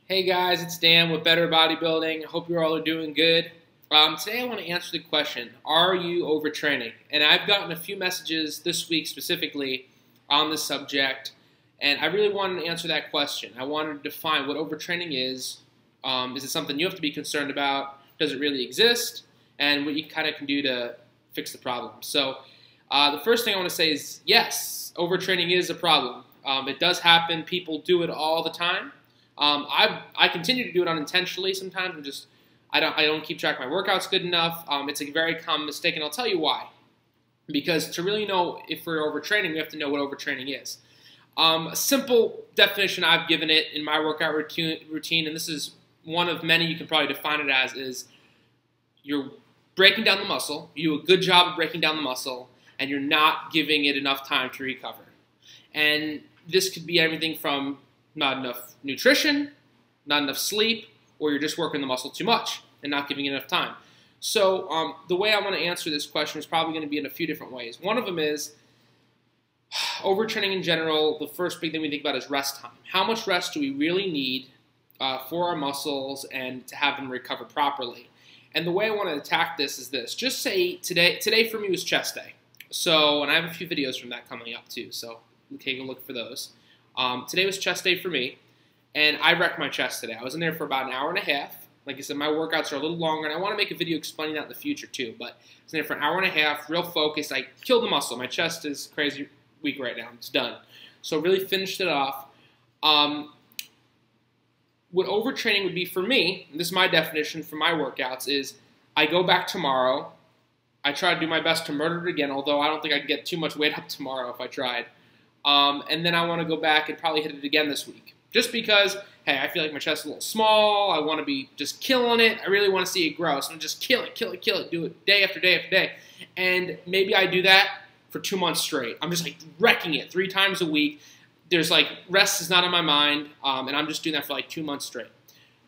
Hey guys, it's Dan with Better Bodybuilding. I hope you all are doing good. Today I want to answer the question, are you overtraining? And I've gotten a few messages this week specifically on this subject, and I really wanted to answer that question. I wanted to define what overtraining is. Is it something you have to be concerned about? Does it really exist? And what you kind of can do to fix the problem. So the first thing I want to say is yes, overtraining is a problem. It does happen. People do it all the time. I continue to do it unintentionally sometimes. I don't keep track of my workouts good enough. It's a very common mistake, and I'll tell you why. Because to really know if we're overtraining, we have to know what overtraining is. A simple definition I've given it in my workout routine, and this is one of many you can probably define it as, is you're breaking down the muscle, you do a good job of breaking down the muscle, and you're not giving it enough time to recover. And this could be everything from not enough nutrition, not enough sleep, or you're just working the muscle too much and not giving it enough time. So the way I want to answer this question is probably going to be in a few different ways. One of them is overtraining in general. The first big thing we think about is rest time. How much rest do we really need for our muscles and to have them recover properly? And the way I want to attack this is this. Just say today for me was chest day. So, and I have a few videos from that coming up too, so take a look for those. Today was chest day for me, and I wrecked my chest today. I was in there for about an hour and a half. Like I said, my workouts are a little longer, and I want to make a video explaining that in the future too, but I was in there for an hour and a half, real focused. I killed the muscle. My chest is crazy weak right now. It's done. So really finished it off. What overtraining would be for me, and this is my definition for my workouts, is I go back tomorrow. I try to do my best to murder it again, although I don't think I could get too much weight up tomorrow if I tried. And then I want to go back and probably hit it again this week. Just because, hey, I feel like my chest is a little small. I want to be just killing it. I really want to see it grow. So I'm just kill it. Do it day after day after day. And maybe I do that for 2 months straight. I'm just like wrecking it 3 times a week. There's like rest is not on my mind. And I'm just doing that for like 2 months straight.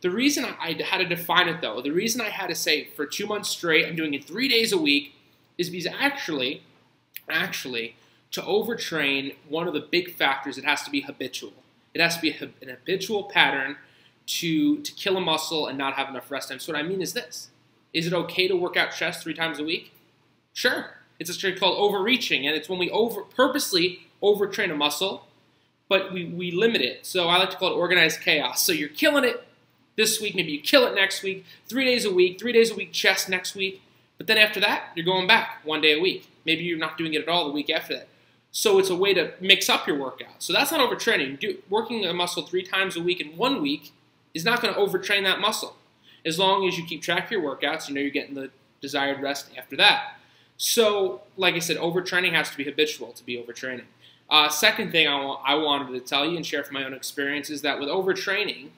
The reason I had to define it though, the reason I had to say for 2 months straight, I'm doing it 3 days a week, is because actually, to overtrain, one of the big factors, it has to be habitual. It has to be an habitual pattern to kill a muscle and not have enough rest time. So what I mean is this. Is it okay to work out chest 3 times a week? Sure. It's a trick called overreaching, and it's when we purposely overtrain a muscle, but we limit it. So I like to call it organized chaos. So you're killing it this week, maybe you kill it next week, 3 days a week, 3 days a week chest next week, but then after that, you're going back 1 day a week. Maybe you're not doing it at all the week after that. So it's a way to mix up your workout. So that's not overtraining. Working a muscle 3 times a week in 1 week is not going to overtrain that muscle. As long as you keep track of your workouts, you know you're getting the desired rest after that. So, like I said, overtraining has to be habitual to be overtraining. Second thing I wanted to tell you and share from my own experience is that with overtraining,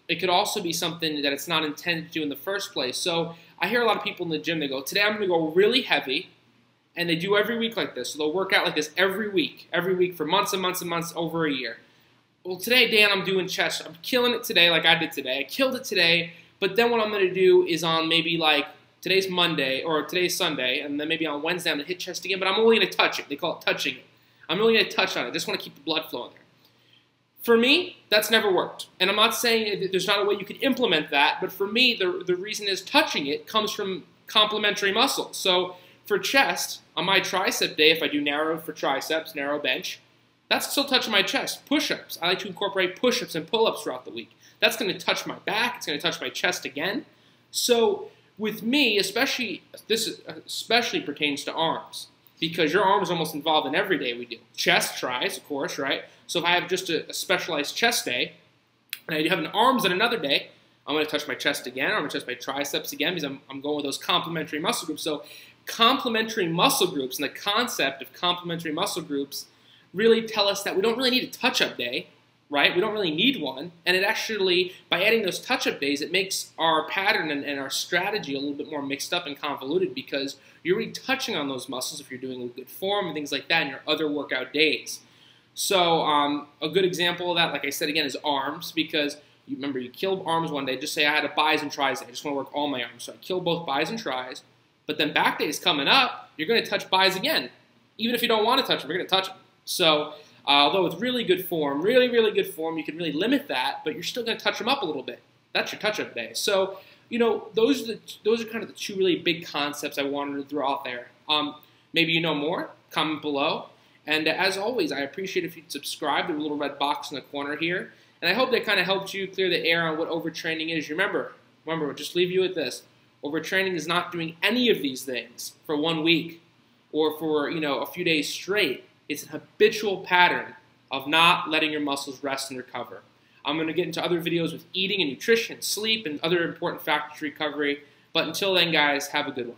it could also be something that it's not intended to do in the first place. So I hear a lot of people in the gym, they go, today I'm going to go really heavy. And they do every week like this. So they'll work out like this every week for months and months and months, over a year. Well, today, Dan, I'm doing chest. I'm killing it today like I did today. I killed it today. But then what I'm going to do is on maybe like today's Monday or today's Sunday, and then maybe on Wednesday I'm going to hit chest again, but I'm only going to touch it. They call it touching it. I'm only going to touch on it. I just want to keep the blood flowing there. For me, that's never worked. And I'm not saying that there's not a way you could implement that, but for me, the reason is touching it comes from complementary muscles. So for chest, on my tricep day, if I do narrow for triceps, narrow bench, that's still touching my chest. Push-ups. I like to incorporate push-ups and pull-ups throughout the week. That's going to touch my back. It's going to touch my chest again. So with me, this especially pertains to arms, because your arm is almost involved in every day we do. Chest, tries, of course, right? So if I have just a specialized chest day, and I have an arms on another day, I'm going to touch my chest again, or I'm going to touch my triceps again, because I'm going with those complementary muscle groups. So complementary muscle groups and the concept of complementary muscle groups really tell us that we don't really need a touch-up day, right? We don't really need one. And it actually, by adding those touch-up days, it makes our pattern and our strategy a little bit more mixed up and convoluted, because you're really touching on those muscles if you're doing a good form and things like that in your other workout days. So a good example of that, like I said again, is arms, because you remember you killed arms one day. Just say I had a bis and tris day. I just want to work all my arms. So I kill both bis and tris. But then back day is coming up, you're going to touch bis again. Even if you don't want to touch them, you're going to touch them. So Although with really good form, really good form, you can really limit that, but you're still going to touch them up a little bit. That's your touch-up day. So, those are kind of the two really big concepts I wanted to throw out there. Maybe you know more, comment below. And as always, I appreciate if you'd subscribe to the little red box in the corner here. And I hope that kind of helped you clear the air on what overtraining is. Remember, I'll just leave you with this. Overtraining is not doing any of these things for 1 week or for, a few days straight. It's an habitual pattern of not letting your muscles rest and recover. I'm going to get into other videos with eating and nutrition, sleep, and other important factors to recovery. But until then, guys, have a good one.